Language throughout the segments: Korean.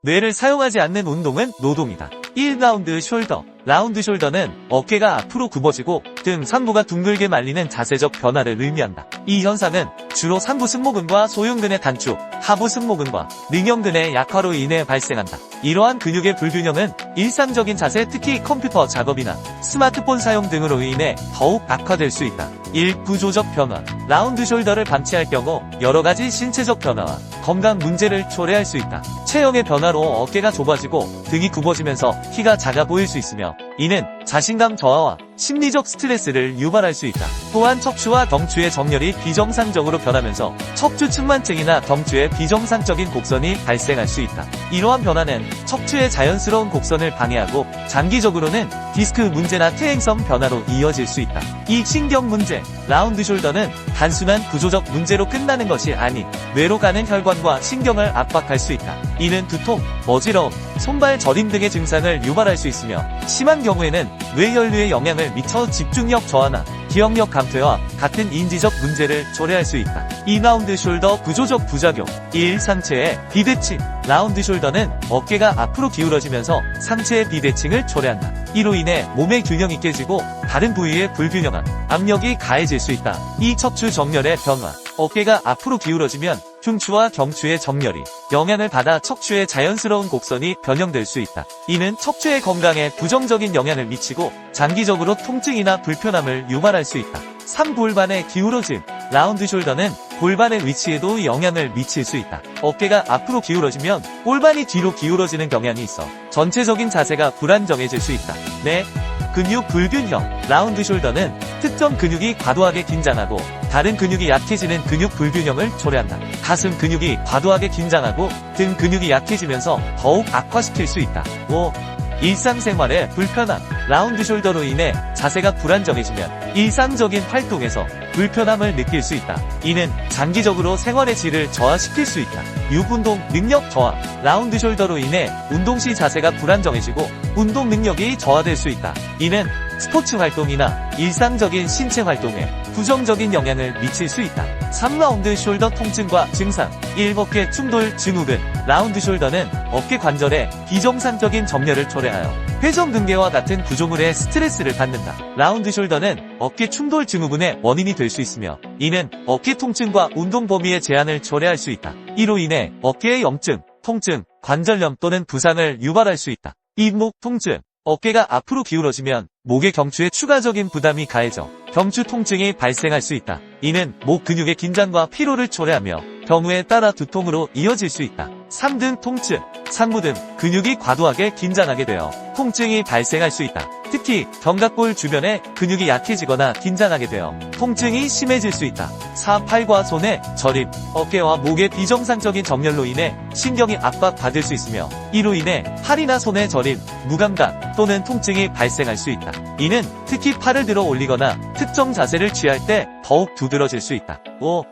뇌를 사용하지 않는 운동은 노동이다. 1라운드 숄더. 라운드 숄더는 어깨가 앞으로 굽어지고 등 상부가 둥글게 말리는 자세적 변화를 의미한다. 이 현상은 주로 상부 승모근과 소흉근의 단축, 하부 승모근과 능형근의 약화로 인해 발생한다. 이러한 근육의 불균형은 일상적인 자세, 특히 컴퓨터 작업이나 스마트폰 사용 등으로 인해 더욱 악화될 수 있다. 1. 구조적 변화. 라운드 숄더를 방치할 경우 여러가지 신체적 변화와 건강 문제를 초래할 수 있다. 체형의 변화로 어깨가 좁아지고 등이 굽어지면서 키가 작아 보일 수 있으며 이는 자신감 저하와 심리적 스트레스를 유발할 수 있다. 또한 척추와 덩추의 정렬이 비정상적으로 변하면서 척추 측만증이나 덩추의 비정상적인 곡선이 발생할 수 있다. 이러한 변화는 척추의 자연스러운 곡선을 방해하고 장기적으로는 디스크 문제나 퇴행성 변화로 이어질 수 있다. 이 신경 문제. 라운드 숄더는 단순한 구조적 문제로 끝나는 것이 아닌 뇌로 가는 혈관과 신경을 압박할 수 있다. 이는 두통, 어지러움, 손발 저림 등의 증상을 유발할 수 있으며 심한 경우에는 뇌혈류에 영향을 미쳐 집중력 저하나 기억력 감퇴와 같은 인지적 문제를 초래할 수 있다. 2라운드 숄더 구조적 부작용. 1. 상체의 비대칭. 라운드 숄더는 어깨가 앞으로 기울어지면서 상체의 비대칭을 초래한다. 이로 인해 몸의 균형이 깨지고 다른 부위의 불균형함, 압력이 가해질 수 있다. 이 척추 정렬의 변화. 어깨가 앞으로 기울어지면 흉추와 경추의 정렬이 영향을 받아 척추의 자연스러운 곡선이 변형될 수 있다. 이는 척추의 건강에 부정적인 영향을 미치고 장기적으로 통증이나 불편함을 유발할 수 있다. 3. 골반의 기울어짐. 라운드 숄더는 골반의 위치에도 영향을 미칠 수 있다. 어깨가 앞으로 기울어지면 골반이 뒤로 기울어지는 경향이 있어 전체적인 자세가 불안정해질 수 있다. 4. 근육 불균형. 라운드 숄더는 특정 근육이 과도하게 긴장하고 다른 근육이 약해지는 근육 불균형을 초래한다. 가슴 근육이 과도하게 긴장하고 등 근육이 약해지면서 더욱 악화시킬 수 있다. 5. 일상생활의 불편함. 라운드 숄더로 인해 자세가 불안정해지면 일상적인 활동에서 불편함을 느낄 수 있다. 이는 장기적으로 생활의 질을 저하시킬 수 있다. 6. 운동 능력 저하. 라운드 숄더로 인해 운동 시 자세가 불안정해지고 운동 능력이 저하될 수 있다. 이는 스포츠 활동이나 일상적인 신체 활동에 부정적인 영향을 미칠 수 있다. 3라운드 숄더 통증과 증상. 1. 어깨 충돌 증후군. 라운드 숄더는 어깨 관절에 비정상적인 정렬을 초래하여 회전근개와 같은 구조물에 스트레스를 받는다. 라운드 숄더는 어깨 충돌 증후군의 원인이 될 수 있으며 이는 어깨 통증과 운동 범위의 제한을 초래할 수 있다. 이로 인해 어깨의 염증, 통증, 관절염 또는 부상을 유발할 수 있다. 잇목 통증. 어깨가 앞으로 기울어지면 목의 경추에 추가적인 부담이 가해져 경추 통증이 발생할 수 있다. 이는 목 근육의 긴장과 피로를 초래하며 경우에 따라 두통으로 이어질 수 있다. 3등 통증. 상부 등 근육이 과도하게 긴장하게 되어 통증이 발생할 수 있다. 특히 견갑골 주변에 근육이 약해지거나 긴장하게 되어 통증이 심해질 수 있다. 4. 팔과 손의 저림. 어깨와 목의 비정상적인 정렬로 인해 신경이 압박받을 수 있으며 이로 인해 팔이나 손의 저림, 무감각 또는 통증이 발생할 수 있다. 이는 특히 팔을 들어 올리거나 특정 자세를 취할 때 더욱 두드러질 수 있다. 5.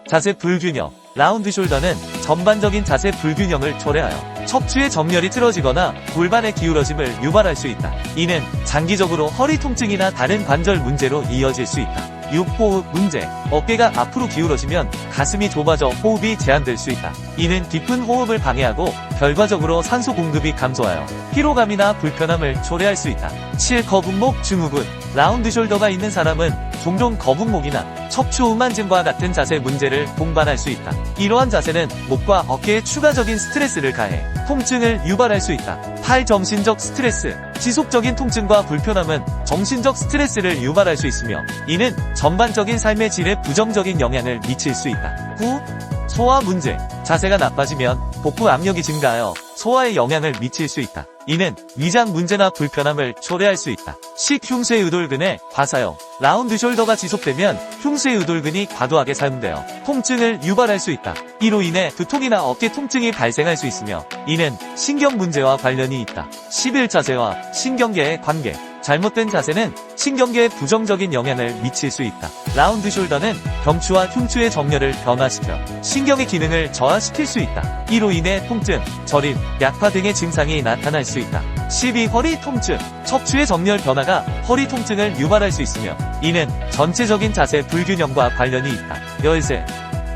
자세 불균형. 라운드 숄더는 전반적인 자세 불균형을 초래하여 척추의 정렬이 틀어지거나 골반의 기울어짐을 유발할 수 있다. 이는 장기적으로 허리 통증이나 다른 관절 문제로 이어질 수 있다. 6. 호흡 문제. 어깨가 앞으로 기울어지면 가슴이 좁아져 호흡이 제한될 수 있다. 이는 깊은 호흡을 방해하고 결과적으로 산소 공급이 감소하여 피로감이나 불편함을 초래할 수 있다. 7. 거북목 증후군. 라운드 숄더가 있는 사람은 종종 거북목이나 척추 운만증과 같은 자세 문제를 동반할 수 있다. 이러한 자세는 목과 어깨에 추가적인 스트레스를 가해 통증을 유발할 수 있다. 8. 정신적 스트레스. 지속적인 통증과 불편함은 정신적 스트레스를 유발할 수 있으며 이는 전반적인 삶의 질에 부정적인 영향을 미칠 수 있다. 9. 소화 문제. 자세가 나빠지면 복부 압력이 증가하여 소화에 영향을 미칠 수 있다. 이는 위장 문제나 불편함을 초래할 수 있다. 10. 흉쇄유돌근의 과사용. 라운드 숄더가 지속되면 흉쇄유돌근이 과도하게 사용되어 통증을 유발할 수 있다. 이로 인해 두통이나 어깨 통증이 발생할 수 있으며 이는 신경 문제와 관련이 있다. 11. 자세와 신경계의 관계. 잘못된 자세는 신경계에 부정적인 영향을 미칠 수 있다. 라운드 숄더는 경추와 흉추의 정렬을 변화시켜 신경의 기능을 저하시킬 수 있다. 이로 인해 통증, 저림, 약화 등의 증상이 나타날 수 있다. 12. 허리 통증. 척추의 정렬 변화가 허리 통증을 유발할 수 있으며 이는 전체적인 자세 불균형과 관련이 있다. 13.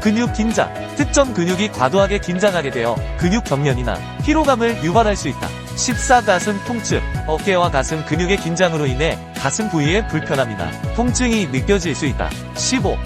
근육 긴장. 특정 근육이 과도하게 긴장하게 되어 근육 경련이나 피로감을 유발할 수 있다. 14. 가슴 통증. 어깨와 가슴 근육의 긴장으로 인해 가슴 부위에 불편함이나 통증이 느껴질 수 있다. 15.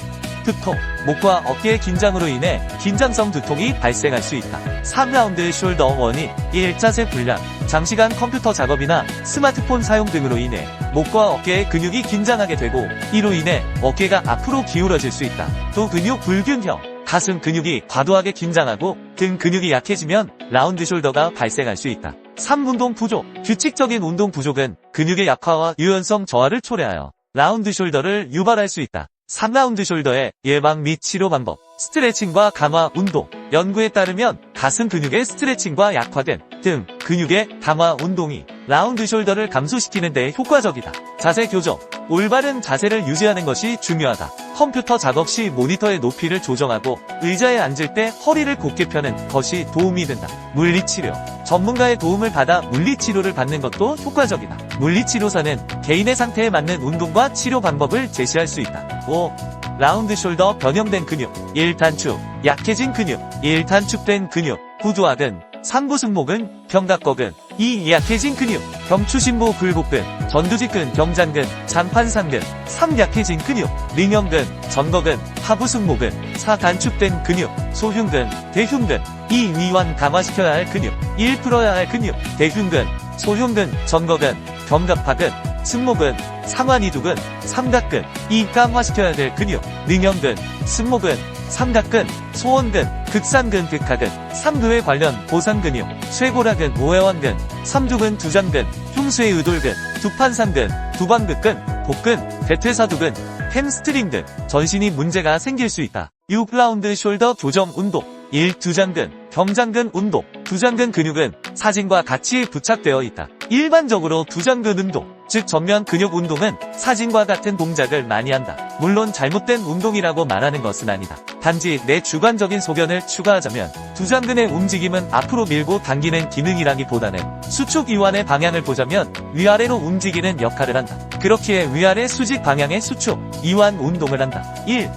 두통. 목과 어깨의 긴장으로 인해 긴장성 두통이 발생할 수 있다. 3라운드 숄더 원인. 1. 자세 불량. 장시간 컴퓨터 작업이나 스마트폰 사용 등으로 인해 목과 어깨의 근육이 긴장하게 되고 이로 인해 어깨가 앞으로 기울어질 수 있다. 또 근육 불균형. 가슴 근육이 과도하게 긴장하고 등 근육이 약해지면 라운드 숄더가 발생할 수 있다. 3. 운동 부족. 규칙적인 운동 부족은 근육의 약화와 유연성 저하를 초래하여 라운드 숄더를 유발할 수 있다. 3라운드 숄더의 예방 및 치료 방법. 스트레칭과 강화 운동. 연구에 따르면 가슴 근육의 스트레칭과 약화된 등 근육의 강화 운동이 라운드 숄더를 감소시키는 데 효과적이다. 자세 교정. 올바른 자세를 유지하는 것이 중요하다. 컴퓨터 작업 시 모니터의 높이를 조정하고 의자에 앉을 때 허리를 곧게 펴는 것이 도움이 된다. 물리치료. 전문가의 도움을 받아 물리치료를 받는 것도 효과적이다. 물리치료사는 개인의 상태에 맞는 운동과 치료 방법을 제시할 수 있다. 5. 라운드 숄더 변형된 근육. 1. 단축. 약해진 근육. 1. 단축된 근육. 후두하근. 3. 승모근. 견갑거근. 2. 약해진 근육. 경추신부 굴곡근. 전두직근 경장근. 장판상근. 3. 약해진 근육. 링형근. 전거근. 하부승모근. 4. 단축된 근육. 소흉근. 대흉근. 2. 위완 강화시켜야 할 근육. 1. 풀어야 할 근육. 대흉근. 소흉근. 전거근. 견갑하근. 승모근. 상완이두근. 삼각근. 2. 강화시켜야 될 근육. 링형근. 승모근. 삼각근. 소원근. 극상근 극하근. 3. 그에 관련 보상근육. 쇄골하근. 오해완근. 삼두근 두장근. 흉쇄 의돌근. 두판상근. 두방극근. 복근. 대퇴사두근. 햄스트링 등 전신이 문제가 생길 수 있다. 6. 라운드 숄더 교정 운동. 1. 두장근. 경장근 운동. 두장근 근육은 사진과 같이 부착되어 있다. 일반적으로 두장근 운동, 즉 전면 근육 운동은 사진과 같은 동작을 많이 한다. 물론 잘못된 운동이라고 말하는 것은 아니다. 단지 내 주관적인 소견을 추가하자면 두장근의 움직임은 앞으로 밀고 당기는 기능이라기보다는 수축 이완의 방향을 보자면 위아래로 움직이는 역할을 한다. 그렇기에 위아래 수직 방향의 수축, 이완 운동을 한다. 1.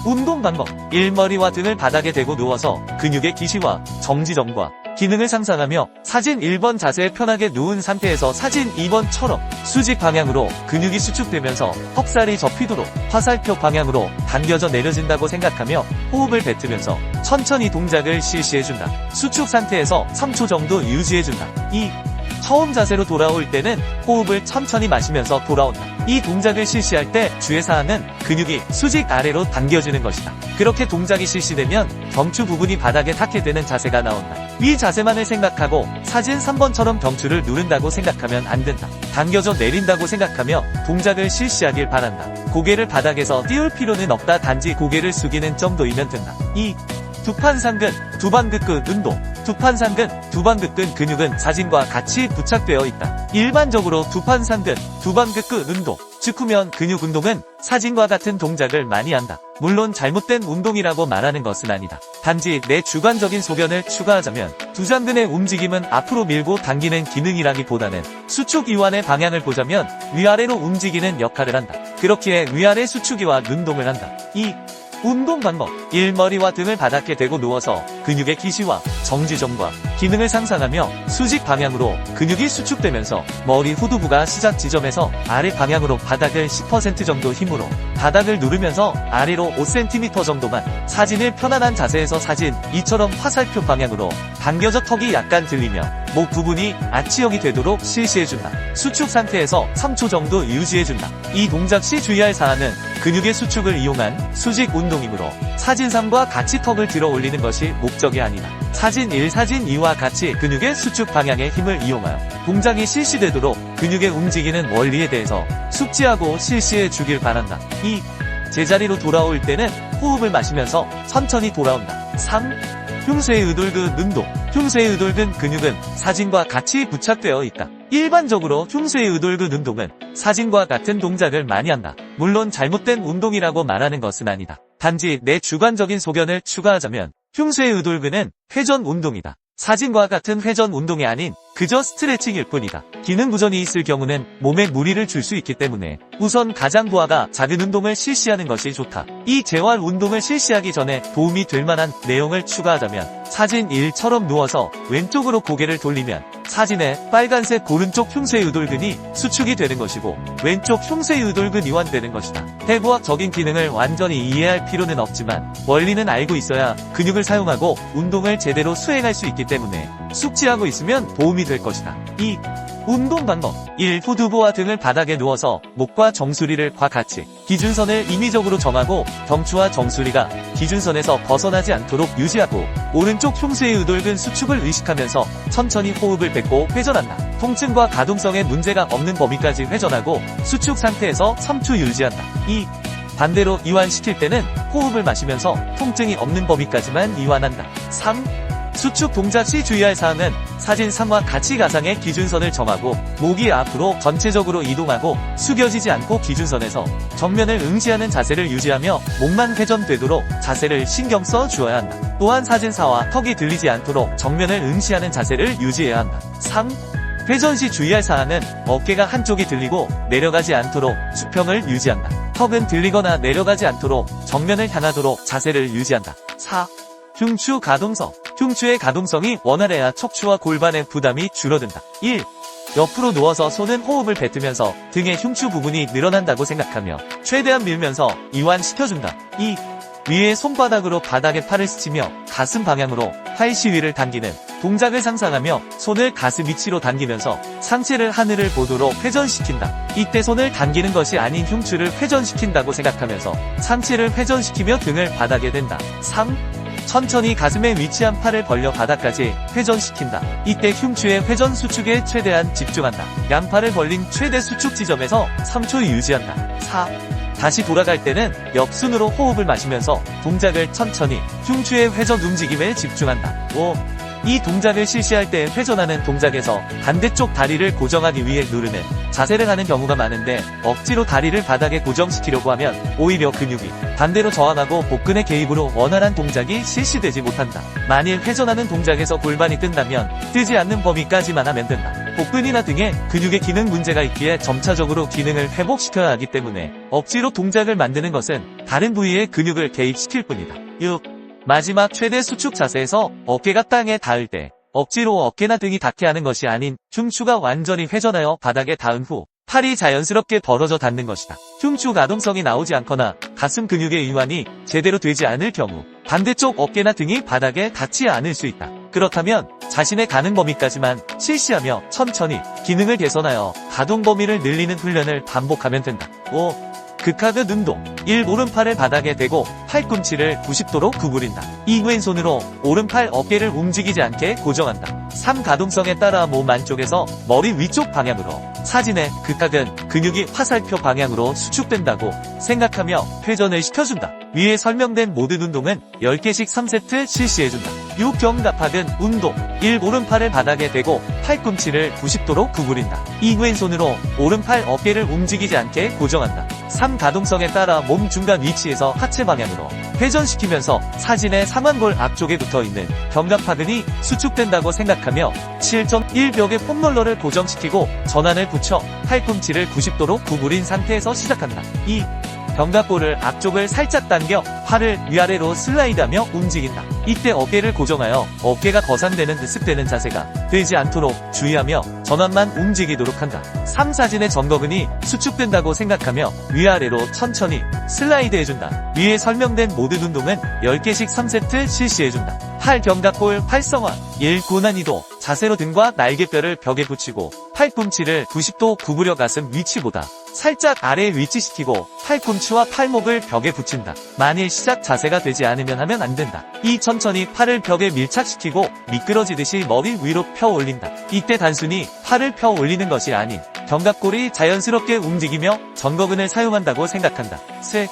운동 방법. 1. 머리와 등을 바닥에 대고 누워서 근육의 기시와 정지점과 기능을 상상하며 사진 1번 자세에 편하게 누운 상태에서 사진 2번처럼 수직 방향으로 근육이 수축되면서 턱살이 접히도록 화살표 방향으로 당겨져 내려진다고 생각하며 호흡을 뱉으면서 천천히 동작을 실시해준다. 수축 상태에서 3초 정도 유지해준다. 2. 처음 자세로 돌아올 때는 호흡을 천천히 마시면서 돌아온다. 이 동작을 실시할 때 주의사항은 근육이 수직 아래로 당겨지는 것이다. 그렇게 동작이 실시되면 경추 부분이 바닥에 닿게 되는 자세가 나온다. 위 자세만을 생각하고 사진 3번처럼 경추를 누른다고 생각하면 안 된다. 당겨져 내린다고 생각하며 동작을 실시하길 바란다. 고개를 바닥에서 띄울 필요는 없다. 단지 고개를 숙이는 정도이면 된다. 2. 두판상근, 두방극근 운동. 두판상근, 두방극근 근육은 사진과 같이 부착되어 있다. 일반적으로 두판상근, 두방극근 운동, 즉 후면 근육 운동은 사진과 같은 동작을 많이 한다. 물론 잘못된 운동이라고 말하는 것은 아니다. 단지 내 주관적인 소견을 추가하자면 두장근의 움직임은 앞으로 밀고 당기는 기능이라기보다는 수축 이완의 방향을 보자면 위아래로 움직이는 역할을 한다. 그렇기에 위아래 수축 이완 운동을 한다. 2. 운동 방법. 1. 머리와 등을 바닥에 대고 누워서 근육의 기시와 정지점과 기능을 상상하며 수직 방향으로 근육이 수축되면서 머리 후두부가 시작 지점에서 아래 방향으로 바닥을 10% 정도 힘으로 바닥을 누르면서 아래로 5cm 정도만 사진을 편안한 자세에서 사진 2처럼 화살표 방향으로 당겨져 턱이 약간 들리며 목 부분이 아치형이 되도록 실시해준다. 수축 상태에서 3초 정도 유지해준다. 이 동작 시 주의할 사항은 근육의 수축을 이용한 수직 운동이므로 사진 3과 같이 턱을 들어 올리는 것이 목적이 아니다. 사진 1, 사진 2와 같이 근육의 수축 방향의 힘을 이용하여 동작이 실시되도록 근육의 움직이는 원리에 대해서 숙지하고 실시해 주길 바란다. 2. 제자리로 돌아올 때는 호흡을 마시면서 천천히 돌아온다. 3. 흉쇄 의돌근 운동. 흉쇄 의돌근 근육은 사진과 같이 부착되어 있다. 일반적으로 흉쇄 의돌근 운동은 사진과 같은 동작을 많이 한다. 물론 잘못된 운동이라고 말하는 것은 아니다. 단지 내 주관적인 소견을 추가하자면 흉쇄 의돌근은 회전 운동이다. 사진과 같은 회전 운동이 아닌 그저 스트레칭일 뿐이다. 기능 부전이 있을 경우는 몸에 무리를 줄 수 있기 때문에 우선 가장 부하가 작은 운동을 실시하는 것이 좋다. 이 재활 운동을 실시하기 전에 도움이 될 만한 내용을 추가하자면 사진 1처럼 누워서 왼쪽으로 고개를 돌리면 사진의 빨간색 오른쪽 흉쇄유돌근이 수축이 되는 것이고 왼쪽 흉쇄유돌근 이완되는 것이다. 해부학적인 기능을 완전히 이해할 필요는 없지만 원리는 알고 있어야 근육을 사용하고 운동을 제대로 수행할 수 있기 때문에 숙지하고 있으면 도움이 될 것이다. 2. 운동 방법 1. 후두부와 등을 바닥에 누워서 목과 정수리를 같이 기준선을 임의적으로 정하고 경추와 정수리가 기준선에서 벗어나지 않도록 유지하고 오른쪽 흉쇄유돌근 수축을 의식하면서 천천히 호흡을 뱉고 회전한다. 통증과 가동성에 문제가 없는 범위까지 회전하고 수축 상태에서 3초 유지한다. 2. 반대로 이완시킬 때는 호흡을 마시면서 통증이 없는 범위까지만 이완한다. 3. 수축 동작 시 주의할 사항은 사진 3과 같이 가상의 기준선을 정하고 목이 앞으로 전체적으로 이동하고 숙여지지 않고 기준선에서 정면을 응시하는 자세를 유지하며 목만 회전되도록 자세를 신경 써 주어야 한다. 또한 사진 4와 턱이 들리지 않도록 정면을 응시하는 자세를 유지해야 한다. 3. 회전 시 주의할 사항은 어깨가 한쪽이 들리고 내려가지 않도록 수평을 유지한다. 턱은 들리거나 내려가지 않도록 정면을 향하도록 자세를 유지한다. 4. 흉추 가동성 흉추의 가동성이 원활해야 척추와 골반의 부담이 줄어든다. 1. 옆으로 누워서 손은 호흡을 뱉으면서 등의 흉추 부분이 늘어난다고 생각하며 최대한 밀면서 이완시켜준다. 2. 위에 손바닥으로 바닥에 팔을 스치며 가슴 방향으로 팔 시위를 당기는 동작을 상상하며 손을 가슴 위치로 당기면서 상체를 하늘을 보도록 회전시킨다. 이때 손을 당기는 것이 아닌 흉추를 회전시킨다고 생각하면서 상체를 회전시키며 등을 바닥에 댄다. 3. 천천히 가슴에 위치한 팔을 벌려 바닥까지 회전시킨다. 이때 흉추의 회전 수축에 최대한 집중한다. 양팔을 벌린 최대 수축 지점에서 3초 유지한다. 4. 다시 돌아갈 때는 역순으로 호흡을 마시면서 동작을 천천히 흉추의 회전 움직임에 집중한다. 5. 이 동작을 실시할 때 회전하는 동작에서 반대쪽 다리를 고정하기 위해 누르는 자세를 하는 경우가 많은데 억지로 다리를 바닥에 고정시키려고 하면 오히려 근육이 반대로 저항하고 복근의 개입으로 원활한 동작이 실시되지 못한다. 만일 회전하는 동작에서 골반이 뜬다면 뜨지 않는 범위까지만 하면 된다. 복근이나 등에 근육의 기능 문제가 있기에 점차적으로 기능을 회복시켜야 하기 때문에 억지로 동작을 만드는 것은 다른 부위의 근육을 개입시킬 뿐이다. 6. 마지막 최대 수축 자세에서 어깨가 땅에 닿을 때 억지로 어깨나 등이 닿게 하는 것이 아닌 흉추가 완전히 회전하여 바닥에 닿은 후 팔이 자연스럽게 벌어져 닿는 것이다. 흉추 가동성이 나오지 않거나 가슴 근육의 이완이 제대로 되지 않을 경우 반대쪽 어깨나 등이 바닥에 닿지 않을 수 있다. 그렇다면 자신의 가능 범위까지만 실시하며 천천히 기능을 개선하여 가동 범위를 늘리는 훈련을 반복하면 된다. 5. 극하급 운동 1. 오른팔을 바닥에 대고 팔꿈치를 90도로 구부린다. 2. 왼손으로 오른팔 어깨를 움직이지 않게 고정한다. 3. 가동성에 따라 몸 안쪽에서 머리 위쪽 방향으로 사진의 극하근 근육이 화살표 방향으로 수축된다고 생각하며 회전을 시켜준다. 위에 설명된 모든 운동은 10개씩 3세트 실시해준다. 6. 견갑하근 운동 1. 오른팔을 바닥에 대고 팔꿈치를 90도로 구부린다. 2. 왼손으로 오른팔 어깨를 움직이지 않게 고정한다. 3. 가동성에 따라 몸 중간 위치에서 하체 방향으로 회전시키면서 사진의 상완골 앞쪽에 붙어있는 견갑하근이 수축된다고 생각하며 7.1 벽에 폼롤러를 고정시키고 전환을 붙여 팔꿈치를 90도로 구부린 상태에서 시작한다. 2. 견갑골을 앞쪽을 살짝 당겨 팔을 위아래로 슬라이드하며 움직인다. 이때 어깨를 고정하여 어깨가 거상되는 습되는 자세가 되지 않도록 주의하며 전환만 움직이도록 한다. 3. 사진의 전거근이 수축된다고 생각하며 위아래로 천천히 슬라이드 해준다. 위에 설명된 모든 운동은 10개씩 3세트 실시해준다. 팔 견갑골 활성화 1. 고난이도 자세로 등과 날개뼈를 벽에 붙이고 팔꿈치를 90도 구부려 가슴 위치보다 살짝 아래에 위치시키고 팔꿈치와 팔목을 벽에 붙인다. 만일 시작 자세가 되지 않으면 하면 안 된다. 2. 천천히 팔을 벽에 밀착시키고 미끄러지듯이 머리 위로 펴 올린다. 이때 단순히 팔을 펴 올리는 것이 아닌 견갑골이 자연스럽게 움직이며 전거근을 사용한다고 생각한다. 3.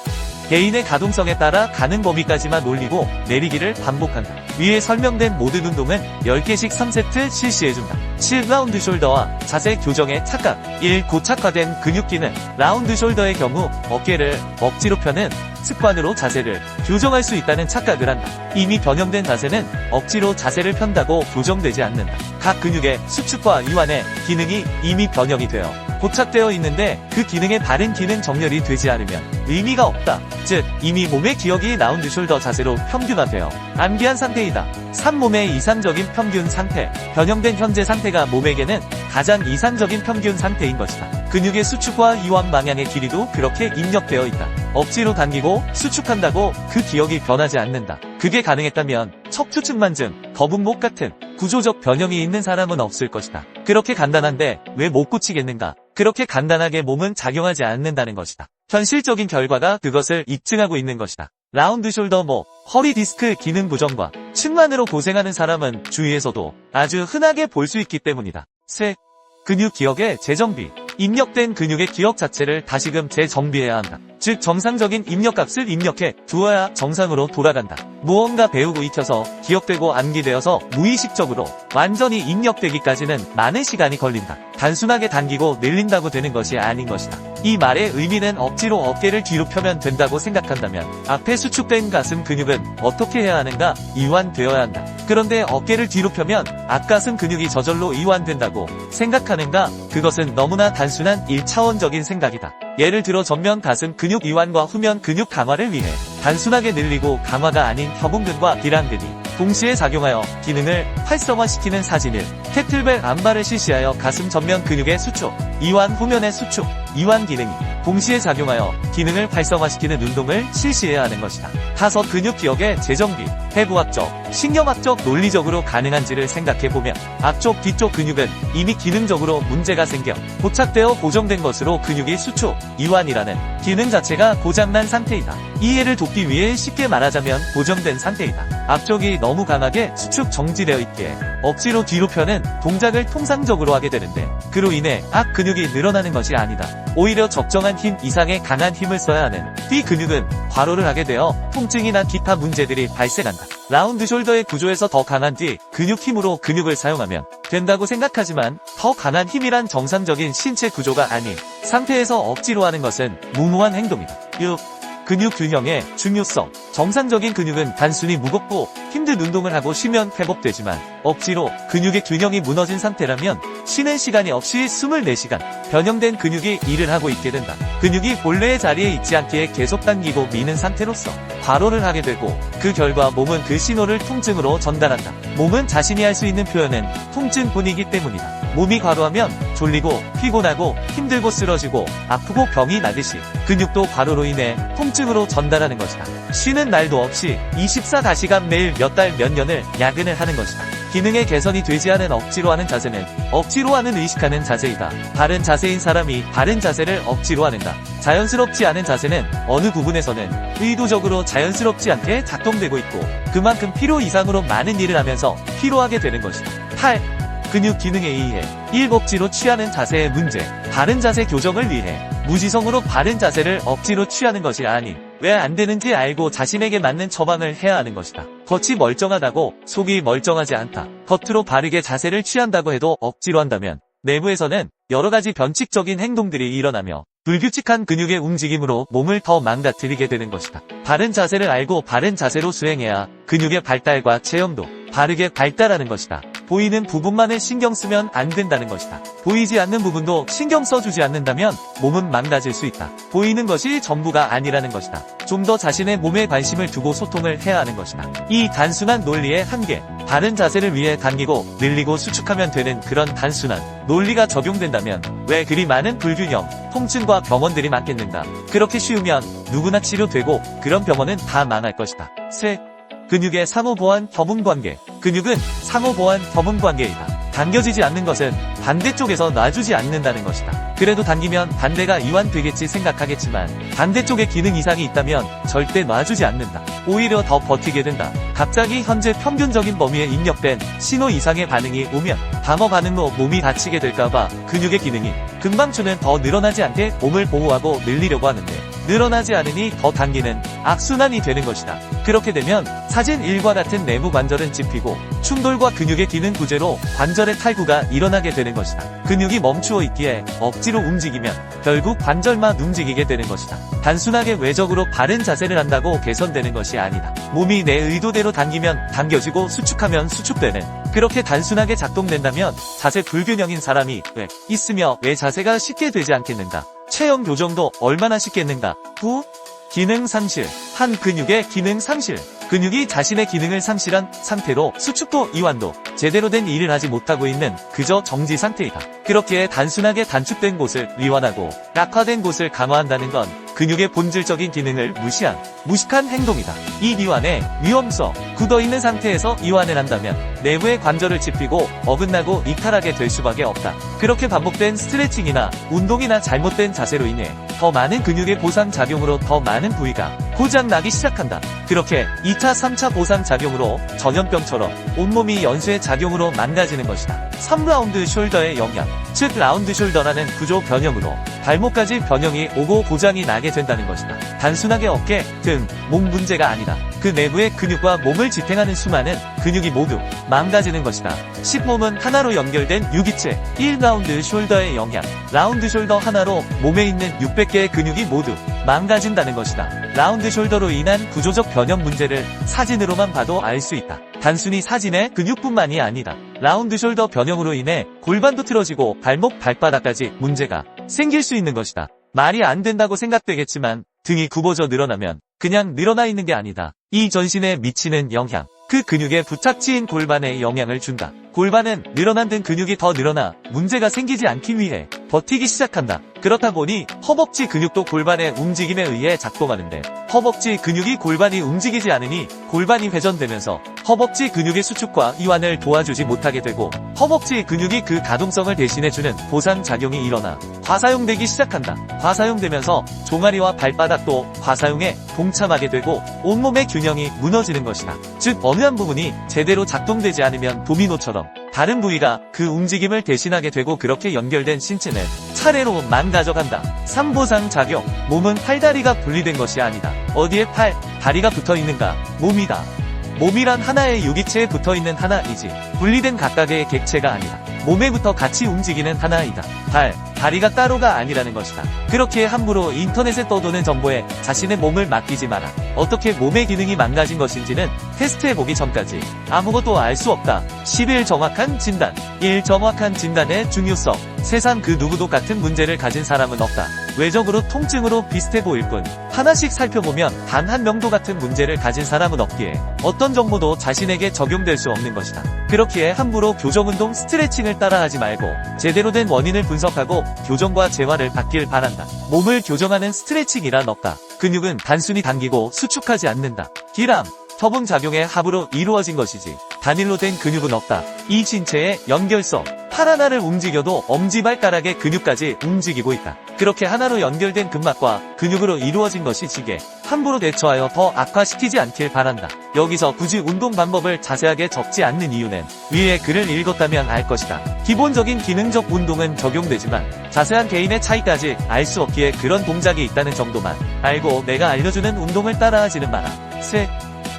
개인의 가동성에 따라 가능 범위까지만 올리고 내리기를 반복한다. 위에 설명된 모든 운동은 10개씩 3세트 실시해준다. 7. 라운드 숄더와 자세 교정의 착각 1. 고착화된 근육 기능 라운드 숄더의 경우 어깨를 억지로 펴는 습관으로 자세를 교정할 수 있다는 착각을 한다. 이미 변형된 자세는 억지로 자세를 편다고 교정되지 않는다. 각 근육의 수축과 이완의 기능이 이미 변형이 되어 고착되어 있는데 그 기능의 바른 기능 정렬이 되지 않으면 의미가 없다. 즉 이미 몸의 기억이 라운드 숄더 자세로 평균화되어 암기한 상태이다. 3몸의 이상적인 평균 상태, 변형된 현재 상태가 몸에게는 가장 이상적인 평균 상태인 것이다. 근육의 수축과 이완 방향의 길이도 그렇게 입력되어 있다. 억지로 당기고 수축한다고 그 기억이 변하지 않는다. 그게 가능했다면 척추측만증, 거북목 같은 구조적 변형이 있는 사람은 없을 것이다. 그렇게 간단한데 왜 못 고치겠는가? 그렇게 간단하게 몸은 작용하지 않는다는 것이다. 현실적인 결과가 그것을 입증하고 있는 것이다. 라운드 숄더 허리 디스크 기능 부정과 측만으로 고생하는 사람은 주위에서도 아주 흔하게 볼 수 있기 때문이다. 셋, 근육 기억의 재정비. 입력된 근육의 기억 자체를 다시금 재정비해야 한다. 즉 정상적인 입력값을 입력해 두어야 정상으로 돌아간다. 무언가 배우고 익혀서 기억되고 암기되어서 무의식적으로 완전히 입력되기까지는 많은 시간이 걸린다. 단순하게 당기고 늘린다고 되는 것이 아닌 것이다. 이 말의 의미는 억지로 어깨를 뒤로 펴면 된다고 생각한다면 앞에 수축된 가슴 근육은 어떻게 해야 하는가? 이완되어야 한다. 그런데 어깨를 뒤로 펴면 앞가슴 근육이 저절로 이완된다고 생각하는가? 그것은 너무나 단순한 1차원적인 생각이다. 예를 들어 전면 가슴 근육 이완과 후면 근육 강화를 위해 단순하게 늘리고 강화가 아닌 협응근과 비랑근이 동시에 작용하여 기능을 활성화시키는 사진을 캐틀벨 암바를 실시하여 가슴 전면 근육의 수축, 이완 후면의 수축, 이완 기능이 동시에 작용하여 기능을 활성화시키는 운동을 실시해야 하는 것이다. 타서 근육 기억의 재정비, 해부학적, 신경학적, 논리적으로 가능한지를 생각해보면 앞쪽, 뒤쪽 근육은 이미 기능적으로 문제가 생겨 고착되어 고정된 것으로 근육이 수축, 이완이라는 기능 자체가 고장난 상태이다. 이해를 돕기 위해 쉽게 말하자면 고정된 상태이다. 앞쪽이 너무 강하게 수축 정지되어 있기에 억지로 뒤로 펴는 동작을 통상적으로 하게 되는데 그로 인해 앞 근육이 늘어나는 것이 아니다. 오히려 적정한 힘 이상의 강한 힘을 써야 하는 뒤 근육은 과로를 하게 되어 통증이나 기타 문제들이 발생한다. 라운드 숄더의 구조에서 더 강한 뒤 근육 힘으로 근육을 사용하면 된다고 생각하지만 더 강한 힘이란 정상적인 신체 구조가 아닌 상태에서 억지로 하는 것은 무모한 행동이다. 6. 근육 균형의 중요성. 정상적인 근육은 단순히 무겁고 힘든 운동을 하고 쉬면 회복되지만 억지로 근육의 균형이 무너진 상태라면 쉬는 시간이 없이 24시간 변형된 근육이 일을 하고 있게 된다. 근육이 본래의 자리에 있지 않기에 계속 당기고 미는 상태로서 과로를 하게 되고 그 결과 몸은 그 신호를 통증으로 전달한다. 몸은 자신이 할 수 있는 표현은 통증뿐이기 때문이다. 몸이 과로하면 졸리고 피곤하고 힘들고 쓰러지고 아프고 병이 나듯이 근육도 과로로 인해 통증으로 전달하는 것이다. 쉬는 날도 없이 24시간 매일 몇 달 몇 년을 야근을 하는 것이다. 기능의 개선이 되지 않은 억지로 하는 자세는 억지로 하는 의식하는 자세이다. 바른 자세인 사람이 바른 자세를 억지로 하는가? 자연스럽지 않은 자세는 어느 부분에서는 의도적으로 자연스럽지 않게 작동되고 있고 그만큼 필요 이상으로 많은 일을 하면서 피로하게 되는 것이다. 8. 근육 기능에 의해 억지로 취하는 자세의 문제. 바른 자세 교정을 위해 무지성으로 바른 자세를 억지로 취하는 것이 아닌 왜 안 되는지 알고 자신에게 맞는 처방을 해야 하는 것이다. 겉이 멀쩡하다고 속이 멀쩡하지 않다. 겉으로 바르게 자세를 취한다고 해도 억지로 한다면 내부에서는 여러가지 변칙적인 행동들이 일어나며 불규칙한 근육의 움직임으로 몸을 더 망가뜨리게 되는 것이다. 바른 자세를 알고 바른 자세로 수행해야 근육의 발달과 체형도 바르게 발달하는 것이다. 보이는 부분만을 신경 쓰면 안 된다는 것이다. 보이지 않는 부분도 신경 써주지 않는다면 몸은 망가질 수 있다. 보이는 것이 전부가 아니라는 것이다. 좀 더 자신의 몸에 관심을 두고 소통을 해야 하는 것이다. 이 단순한 논리의 한계, 바른 자세를 위해 당기고 늘리고 수축하면 되는 그런 단순한 논리가 적용된다면 왜 그리 많은 불균형, 통증과 병원들이 많겠는가? 그렇게 쉬우면 누구나 치료되고 그런 병원은 다 망할 것이다. 셋. 근육의 상호보완 협응관계. 근육은 상호보완 협응관계이다. 당겨지지 않는 것은 반대쪽에서 놔주지 않는다는 것이다. 그래도 당기면 반대가 이완되겠지 생각하겠지만 반대쪽에 기능 이상이 있다면 절대 놔주지 않는다. 오히려 더 버티게 된다. 갑자기 현재 평균적인 범위에 입력된 신호 이상의 반응이 오면 방어 반응로 몸이 다치게 될까봐 근육의 기능이 금방추는 더 늘어나지 않게 몸을 보호하고 늘리려고 하는데 늘어나지 않으니 더 당기는 악순환이 되는 것이다. 그렇게 되면 사진 1과 같은 내부 관절은 찝히고 충돌과 근육의 기능 구제로 관절의 탈구가 일어나게 되는 것이다. 근육이 멈추어 있기에 억지로 움직이면 결국 관절만 움직이게 되는 것이다. 단순하게 외적으로 바른 자세를 한다고 개선되는 것이 아니다. 몸이 내 의도대로 당기면 당겨지고 수축하면 수축되는, 그렇게 단순하게 작동된다면 자세 불균형인 사람이 왜 있으며 왜 자세가 쉽게 되지 않겠는가? 체형 교정도 얼마나 쉽겠는가? 기능 상실. 한 근육의 기능 상실. 근육이 자신의 기능을 상실한 상태로 수축도 이완도 제대로 된 일을 하지 못하고 있는 그저 정지 상태이다. 그렇기에 단순하게 단축된 곳을 이완하고 약화된 곳을 강화한다는 건 근육의 본질적인 기능을 무식한 행동이다. 이 이완의 위험성, 굳어있는 상태에서 이완을 한다면 내부의 관절을 찝히고 어긋나고 이탈하게 될 수밖에 없다. 그렇게 반복된 스트레칭이나 운동이나 잘못된 자세로 인해 더 많은 근육의 보상작용으로 더 많은 부위가 고장나기 시작한다. 그렇게 2차, 3차 보상작용으로 전염병처럼 온몸이 연쇄 작용으로 망가지는 것이다. 3라운드 숄더의 영향, 즉 라운드 숄더라는 구조 변형으로 발목까지 변형이 오고 고장이 나게 된다는 것이다. 단순하게 어깨, 등, 몸 문제가 아니다. 그 내부의 근육과 몸을 지탱하는 수많은 근육이 모두 망가지는 것이다. 10몸은 하나로 연결된 유기체, 1라운드 숄더의 영향, 라운드 숄더 하나로 몸에 있는 600개의 근육이 모두 망가진다는 것이다. 라운드 숄더로 인한 구조적 변형 문제를 사진으로만 봐도 알 수 있다. 단순히 사진의 근육뿐만이 아니다. 라운드 숄더 변형으로 인해 골반도 틀어지고 발목, 발바닥까지 문제가 생길 수 있는 것이다. 말이 안 된다고 생각되겠지만 등이 굽어져 늘어나면 그냥 늘어나 있는 게 아니다. 이 전신에 미치는 영향, 그 근육에 부착지인 골반에 영향을 준다. 골반은 늘어난 등 근육이 더 늘어나 문제가 생기지 않기 위해 버티기 시작한다. 그렇다 보니 허벅지 근육도 골반의 움직임에 의해 작동하는데 허벅지 근육이 골반이 움직이지 않으니 골반이 회전되면서 허벅지 근육의 수축과 이완을 도와주지 못하게 되고 허벅지 근육이 그 가동성을 대신해주는 보상작용이 일어나 과사용되기 시작한다. 과사용되면서 종아리와 발바닥도 과사용에 동참하게 되고 온몸의 균형이 무너지는 것이다. 즉 어느 한 부분이 제대로 작동되지 않으면 도미노처럼 다른 부위가 그 움직임을 대신하게 되고 그렇게 연결된 신체는 차례로 망가져간다. 3보상작용. 몸은 팔다리가 분리된 것이 아니다. 어디에 팔, 다리가 붙어있는가? 몸이다. 몸이란 하나의 유기체에 붙어있는 하나이지 분리된 각각의 객체가 아니다. 몸에부터 같이 움직이는 하나이다. 다리가 따로가 아니라는 것이다. 그렇게 함부로 인터넷에 떠도는 정보에 자신의 몸을 맡기지 마라. 어떻게 몸의 기능이 망가진 것인지는 테스트해보기 전까지 아무것도 알 수 없다. 11. 정확한 진단. 1. 정확한 진단의 중요성. 세상 그 누구도 같은 문제를 가진 사람은 없다. 외적으로 통증으로 비슷해 보일 뿐 하나씩 살펴보면 단 한 명도 같은 문제를 가진 사람은 없기에 어떤 정보도 자신에게 적용될 수 없는 것이다. 그렇기에 함부로 교정운동, 스트레칭을 따라하지 말고 제대로 된 원인을 분석하고 교정과 재활을 받길 바란다. 몸을 교정하는 스트레칭이란 없다. 근육은 단순히 당기고 수축하지 않는다. 기람, 협응 작용의 합으로 이루어진 것이지 단일로 된 근육은 없다. 이 신체의 연결성, 팔 하나를 움직여도 엄지발가락의 근육까지 움직이고 있다. 그렇게 하나로 연결된 근막과 근육으로 이루어진 것이 지게 함부로 대처하여 더 악화시키지 않길 바란다. 여기서 굳이 운동 방법을 자세하게 적지 않는 이유는 위의 글을 읽었다면 알 것이다. 기본적인 기능적 운동은 적용되지만 자세한 개인의 차이까지 알 수 없기에 그런 동작이 있다는 정도만 알고 내가 알려주는 운동을 따라하지는 마라.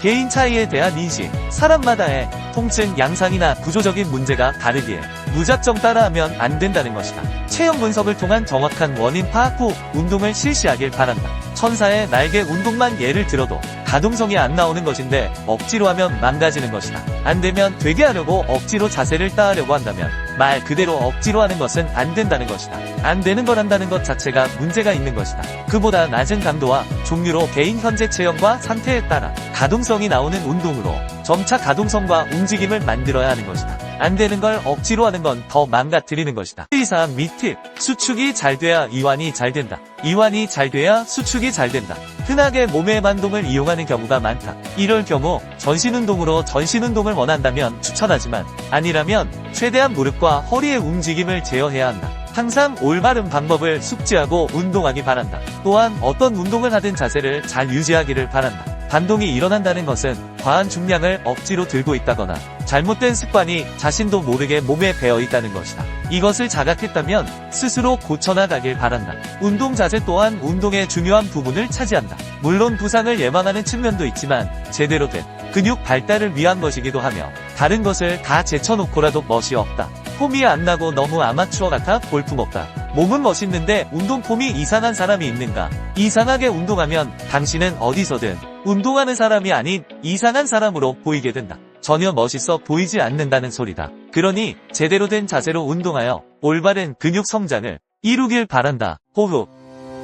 개인 차이에 대한 인식. 사람마다의 통증 양상이나 구조적인 문제가 다르기에 무작정 따라하면 안 된다는 것이다. 체형 분석을 통한 정확한 원인 파악 후 운동을 실시하길 바란다. 천사의 날개 운동만 예를 들어도 가동성이 안 나오는 것인데 억지로 하면 망가지는 것이다. 안 되면 되게 하려고 억지로 자세를 따으려고 한다면 말 그대로 억지로 하는 것은 안 된다는 것이다. 안 되는 걸 한다는 것 자체가 문제가 있는 것이다. 그보다 낮은 강도와 종류로 개인 현재 체형과 상태에 따라 가동성이 나오는 운동으로 점차 가동성과 움직임을 만들어야 하는 것이다. 안 되는 걸 억지로 하는 건 더 망가뜨리는 것이다. 의사한 팁. 수축이 잘 돼야 이완이 잘 된다. 이완이 잘 돼야 수축이 잘 된다. 흔하게 몸의 반동을 이용하는 경우가 많다. 이럴 경우 전신운동으로 전신운동을 원한다면 추천하지만 아니라면 최대한 무릎과 허리의 움직임을 제어해야 한다. 항상 올바른 방법을 숙지하고 운동하기 바란다. 또한 어떤 운동을 하든 자세를 잘 유지하기를 바란다. 반동이 일어난다는 것은 과한 중량을 억지로 들고 있다거나 잘못된 습관이 자신도 모르게 몸에 배어 있다는 것이다. 이것을 자각했다면 스스로 고쳐나가길 바란다. 운동 자세 또한 운동의 중요한 부분을 차지한다. 물론 부상을 예방하는 측면도 있지만 제대로 된 근육 발달을 위한 것이기도 하며 다른 것을 다 제쳐놓고라도 멋이 없다. 폼이 안 나고 너무 아마추어 같아 볼품없다. 몸은 멋있는데 운동 폼이 이상한 사람이 있는가? 이상하게 운동하면 당신은 어디서든 운동하는 사람이 아닌 이상한 사람으로 보이게 된다. 전혀 멋있어 보이지 않는다는 소리다. 그러니 제대로 된 자세로 운동하여 올바른 근육 성장을 이루길 바란다. 호흡.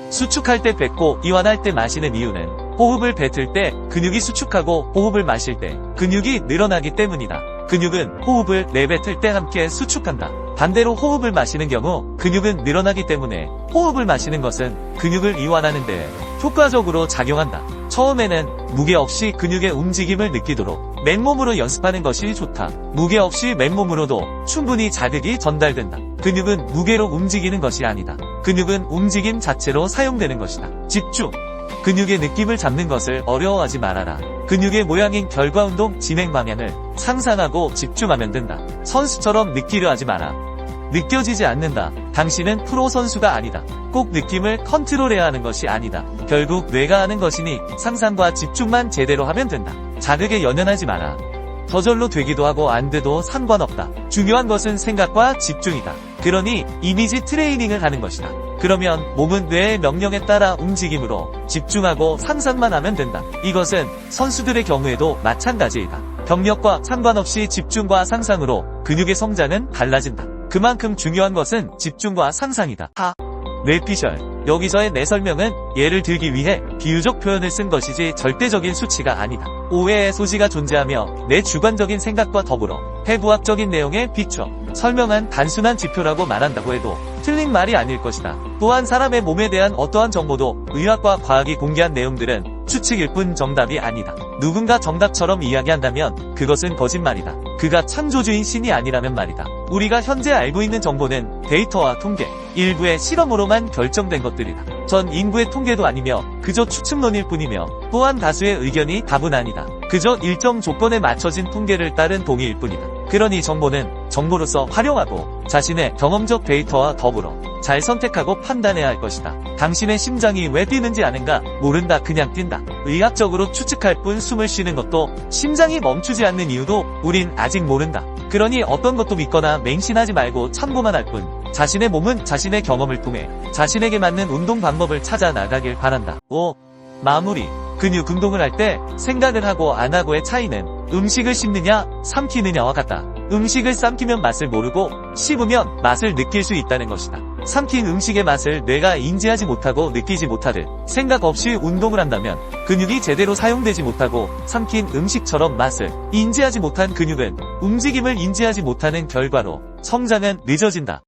수축할 때 뱉고 이완할 때 마시는 이유는 호흡을 뱉을 때 근육이 수축하고 호흡을 마실 때 근육이 늘어나기 때문이다. 근육은 호흡을 내뱉을 때 함께 수축한다. 반대로 호흡을 마시는 경우 근육은 늘어나기 때문에 호흡을 마시는 것은 근육을 이완하는 데 효과적으로 작용한다. 처음에는 무게 없이 근육의 움직임을 느끼도록 맨몸으로 연습하는 것이 좋다. 무게 없이 맨몸으로도 충분히 자극이 전달된다. 근육은 무게로 움직이는 것이 아니다. 근육은 움직임 자체로 사용되는 것이다. 집중. 근육의 느낌을 잡는 것을 어려워하지 말아라. 근육의 모양인 결과운동 진행 방향을 상상하고 집중하면 된다. 선수처럼 느끼려 하지 마라. 느껴지지 않는다. 당신은 프로 선수가 아니다. 꼭 느낌을 컨트롤해야 하는 것이 아니다. 결국 뇌가 하는 것이니 상상과 집중만 제대로 하면 된다. 자극에 연연하지 마라. 저절로 되기도 하고 안 돼도 상관없다. 중요한 것은 생각과 집중이다. 그러니 이미지 트레이닝을 하는 것이다. 그러면 몸은 뇌의 명령에 따라 움직임으로 집중하고 상상만 하면 된다. 이것은 선수들의 경우에도 마찬가지이다. 경력과 상관없이 집중과 상상으로 근육의 성장은 달라진다. 그만큼 중요한 것은 집중과 상상이다. 뇌피셜. 여기서의 내 설명은 예를 들기 위해 비유적 표현을 쓴 것이지 절대적인 수치가 아니다. 오해의 소지가 존재하며 내 주관적인 생각과 더불어 해부학적인 내용에 비춰 설명한 단순한 지표라고 말한다고 해도 틀린 말이 아닐 것이다. 또한 사람의 몸에 대한 어떠한 정보도 의학과 과학이 공개한 내용들은 추측일 뿐 정답이 아니다. 누군가 정답처럼 이야기한다면 그것은 거짓말이다. 그가 창조주인 신이 아니라면 말이다. 우리가 현재 알고 있는 정보는 데이터와 통계, 일부의 실험으로만 결정된 것들이다. 전 인구의 통계도 아니며 그저 추측론일 뿐이며 또한 다수의 의견이 답은 아니다. 그저 일정 조건에 맞춰진 통계를 따른 동의일 뿐이다. 그러니 정보는 정보로서 활용하고 자신의 경험적 데이터와 더불어 잘 선택하고 판단해야 할 것이다. 당신의 심장이 왜 뛰는지 아는가? 모른다. 그냥 뛴다. 의학적으로 추측할 뿐 숨을 쉬는 것도 심장이 멈추지 않는 이유도 우린 아직 모른다. 그러니 어떤 것도 믿거나 맹신하지 말고 참고만 할 뿐 자신의 몸은 자신의 경험을 통해 자신에게 맞는 운동 방법을 찾아 나가길 바란다. 5. 마무리. 근육 운동을 할 때 생각을 하고 안 하고의 차이는 음식을 씹느냐 삼키느냐와 같다. 음식을 삼키면 맛을 모르고 씹으면 맛을 느낄 수 있다는 것이다. 삼킨 음식의 맛을 뇌가 인지하지 못하고 느끼지 못하듯 생각 없이 운동을 한다면 근육이 제대로 사용되지 못하고 삼킨 음식처럼 맛을 인지하지 못한 근육은 움직임을 인지하지 못하는 결과로 성장은 늦어진다.